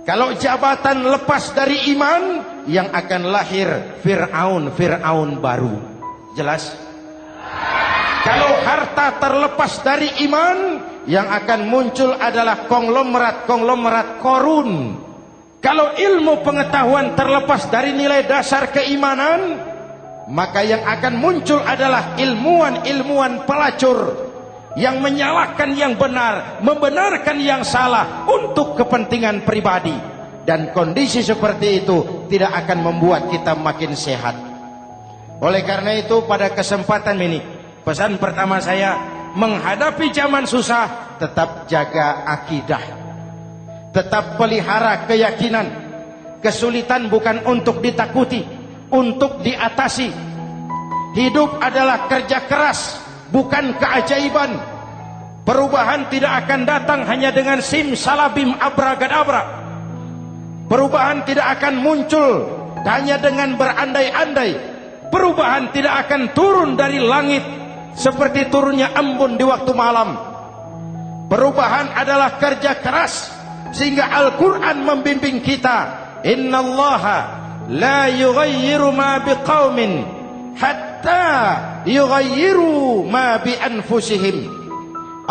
Kalau jabatan lepas dari iman, yang akan lahir Fir'aun baru. Jelas? Kalau harta terlepas dari iman, yang akan muncul adalah konglomerat Korun. Kalau ilmu pengetahuan terlepas dari nilai dasar keimanan, maka yang akan muncul adalah ilmuwan pelacur yang menyalahkan yang benar, membenarkan yang salah untuk kepentingan pribadi. Dan kondisi seperti itu tidak akan membuat kita makin sehat. Oleh karena itu pada kesempatan ini, pesan pertama saya, menghadapi zaman susah, tetap jaga akidah, tetap pelihara keyakinan. Kesulitan bukan untuk ditakuti, untuk diatasi. Hidup adalah kerja keras, bukan keajaiban. Perubahan tidak akan datang hanya dengan simsalabim abragadabra. Perubahan tidak akan muncul hanya dengan berandai-andai. Perubahan tidak akan turun dari langit seperti turunnya embun di waktu malam. Perubahan adalah kerja keras, sehingga Al-Quran membimbing kita, innallaha la yughayyiru ma biqaumin hatta yughayyiru ma bi anfusihim.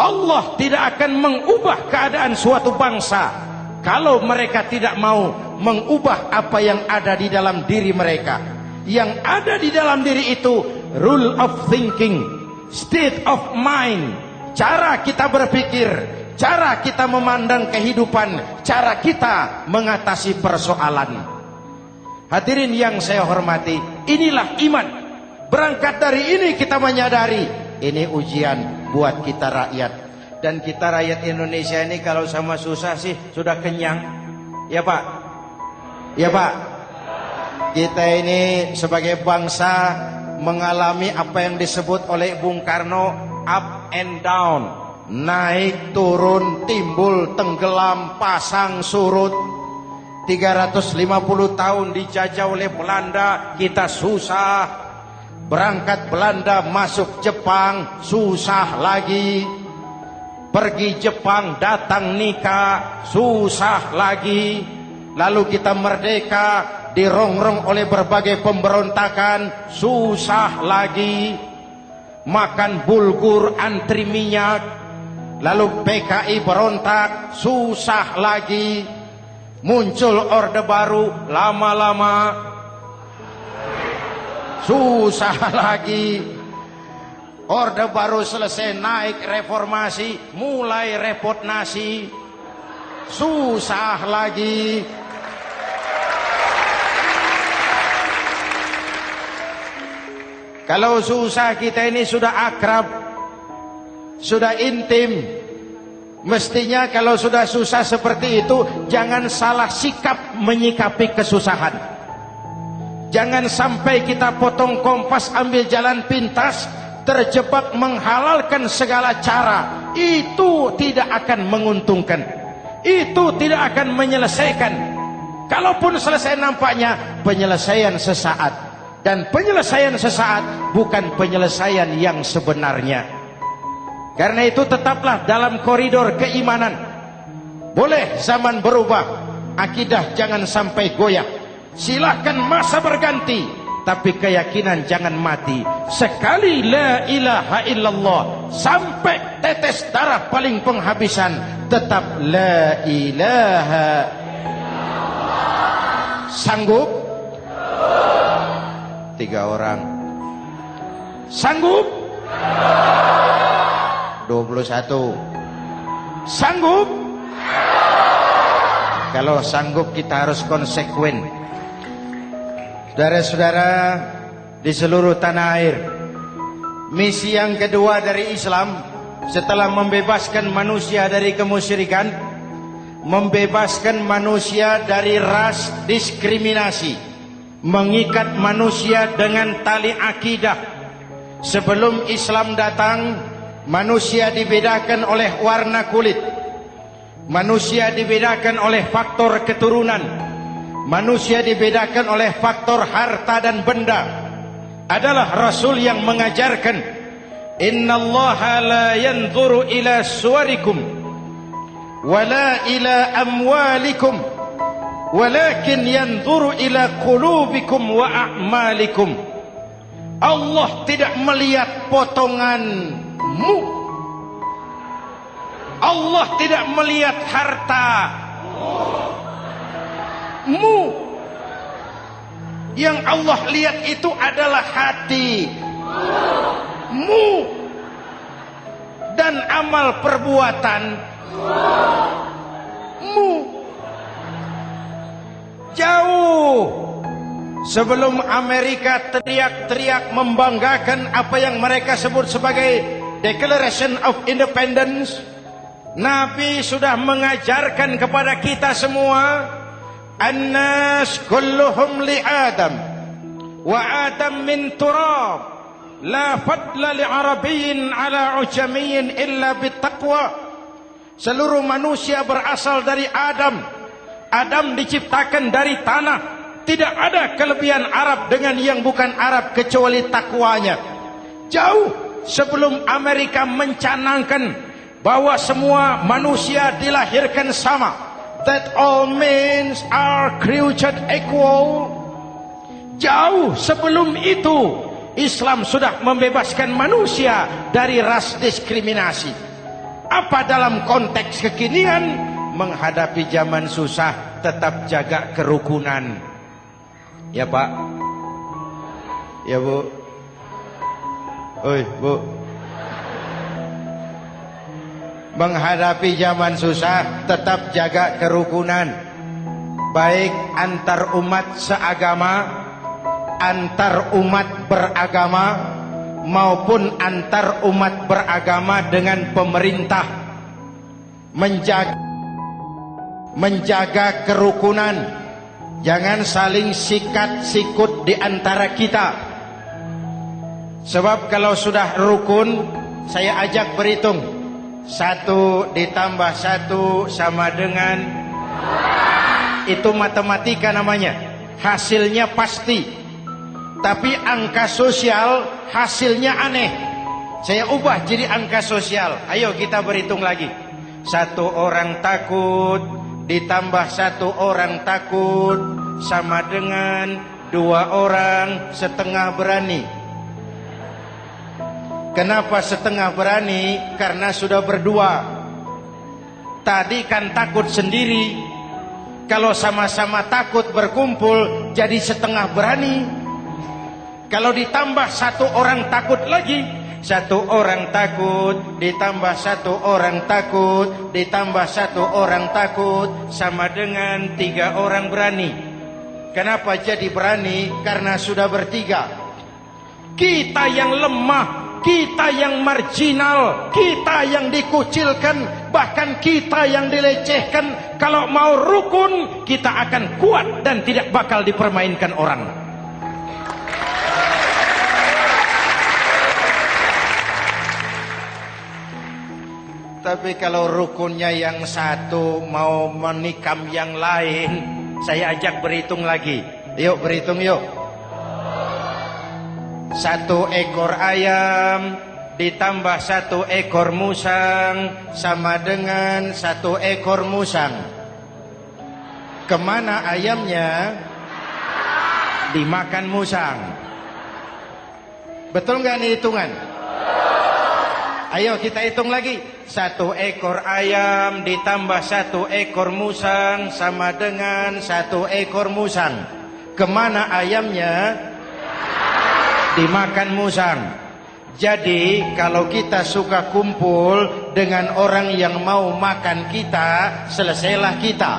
Allah tidak akan mengubah keadaan suatu bangsa kalau mereka tidak mau mengubah apa yang ada di dalam diri mereka. Yang ada di dalam diri itu rule of thinking, state of mind, cara kita berpikir, cara kita memandang kehidupan, cara kita mengatasi persoalan. Hadirin yang saya hormati, inilah iman. Berangkat dari ini kita menyadari, ini ujian buat kita rakyat. Dan kita rakyat Indonesia ini kalau sama susah sih sudah kenyang. Ya Pak? Ya Pak? Kita ini sebagai bangsa mengalami apa yang disebut oleh Bung Karno up and down. Naik, turun, timbul, tenggelam, pasang, surut. 350 tahun dijajah oleh Belanda, kita susah. Berangkat Belanda masuk Jepang, susah lagi. Pergi Jepang, datang nikah, susah lagi. Lalu kita merdeka, dirongrong oleh berbagai pemberontakan, susah lagi. Makan bulgur, antri minyak. Lalu PKI berontak, susah lagi. Muncul orde baru, lama-lama susah lagi. Orde baru selesai, naik reformasi, mulai repot nasi, susah lagi. Kalau susah kita ini sudah akrab, sudah intim. Mestinya kalau sudah susah seperti itu, jangan salah sikap menyikapi kesusahan. Jangan sampai kita potong kompas, ambil jalan pintas, terjebak menghalalkan segala cara. Itu tidak akan menguntungkan, itu tidak akan menyelesaikan. Kalaupun selesai, nampaknya penyelesaian sesaat, dan penyelesaian sesaat bukan penyelesaian yang sebenarnya. Karena itu tetaplah dalam koridor keimanan. Boleh zaman berubah, akidah jangan sampai goyah. Silahkan masa berganti, tapi keyakinan jangan mati. Sekali la ilaha illallah, sampai tetes darah paling penghabisan, tetap la ilaha illallah. Sanggup? 3 orang. Sanggup? 21. Sanggup? Kalau sanggup kita harus konsekuen. Saudara-saudara di seluruh tanah air, misi yang kedua dari Islam setelah membebaskan manusia dari kemusyrikan, membebaskan manusia dari ras diskriminasi, mengikat manusia dengan tali akidah. Sebelum Islam datang, manusia dibedakan oleh warna kulit, manusia dibedakan oleh faktor keturunan, manusia dibedakan oleh faktor harta dan benda. Adalah Rasul yang mengajarkan, innallaha la yanzuru ila suwarikum wala ila amwalikum walakin yanzuru ila qulubikum wa a'malikum. Allah tidak melihat potonganmu, Allah tidak melihat hartamu. Yang Allah lihat itu adalah hatimu dan amal perbuatanmu. Jauh sebelum Amerika teriak-teriak membanggakan apa yang mereka sebut sebagai Declaration of Independence, Nabi sudah mengajarkan kepada kita semua, An-nas kulluhum li Adam wa Adam min turab, la fadla li Arabiyyin ala ujamiyyin illa bittaqwa. Seluruh manusia berasal dari Adam. Adam diciptakan dari tanah. Tidak ada kelebihan Arab dengan yang bukan Arab kecuali takwanya. Jauh sebelum Amerika mencanangkan bahwa semua manusia dilahirkan sama, that all men are created equal. Jauh sebelum itu Islam sudah membebaskan manusia dari ras diskriminasi. Apa dalam konteks kekinian menghadapi zaman susah tetap jaga kerukunan? Ya Pak, ya Bu, oi Bu, menghadapi zaman susah tetap jaga kerukunan, baik antar umat seagama, antar umat beragama, maupun antar umat beragama dengan pemerintah. Menjaga kerukunan, jangan saling sikat sikut di antara kita. Sebab kalau sudah rukun, saya ajak berhitung, 1 ditambah 1 sama dengan, itu matematika namanya, hasilnya pasti. Tapi angka sosial hasilnya aneh. Saya ubah jadi angka sosial. Ayo kita berhitung lagi. 1 orang takut ditambah 1 orang takut sama dengan 2 orang setengah berani. Kenapa setengah berani? Karena sudah berdua. Tadi kan takut sendiri. Kalau sama-sama takut berkumpul jadi setengah berani. Kalau ditambah 1 orang takut lagi, 1 orang takut ditambah 1 orang takut ditambah 1 orang takut sama dengan 3 orang berani. Kenapa jadi berani? Karena sudah bertiga. Kita yang lemah, kita yang marginal, kita yang dikucilkan, bahkan kita yang dilecehkan, kalau mau rukun kita akan kuat dan tidak bakal dipermainkan orang. Tapi kalau rukunnya yang satu mau menikam yang lain, saya ajak berhitung lagi. Yuk berhitung yuk. 1 ekor ayam ditambah 1 ekor musang sama dengan 1 ekor musang. Kemana ayamnya? Dimakan musang. Betul nggak nih hitungan? Ayo kita hitung lagi. 1 ekor ayam ditambah 1 ekor musang sama dengan 1 ekor musang. Kemana ayamnya? Dimakan musang. Jadi kalau kita suka kumpul dengan orang yang mau makan kita, selesailah kita.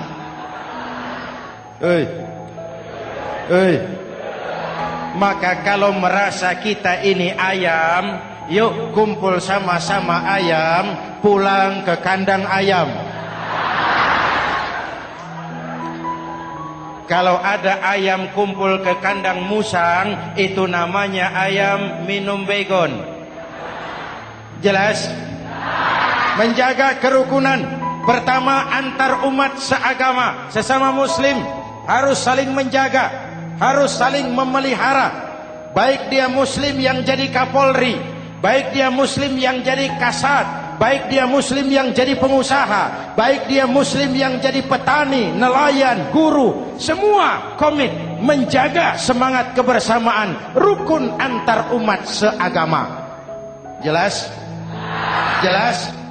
Maka kalau merasa kita ini ayam, yuk kumpul sama-sama ayam, pulang ke kandang ayam. Kalau ada ayam kumpul ke kandang musang, itu namanya ayam minum baygon. Jelas? Menjaga kerukunan. Pertama, antar umat seagama, sesama muslim harus saling menjaga, harus saling memelihara. Baik dia muslim yang jadi kapolri, baik dia muslim yang jadi kasat, baik dia muslim yang jadi pengusaha, baik dia muslim yang jadi petani, nelayan, guru, semua komit menjaga semangat kebersamaan rukun antar umat seagama. Jelas? Jelas?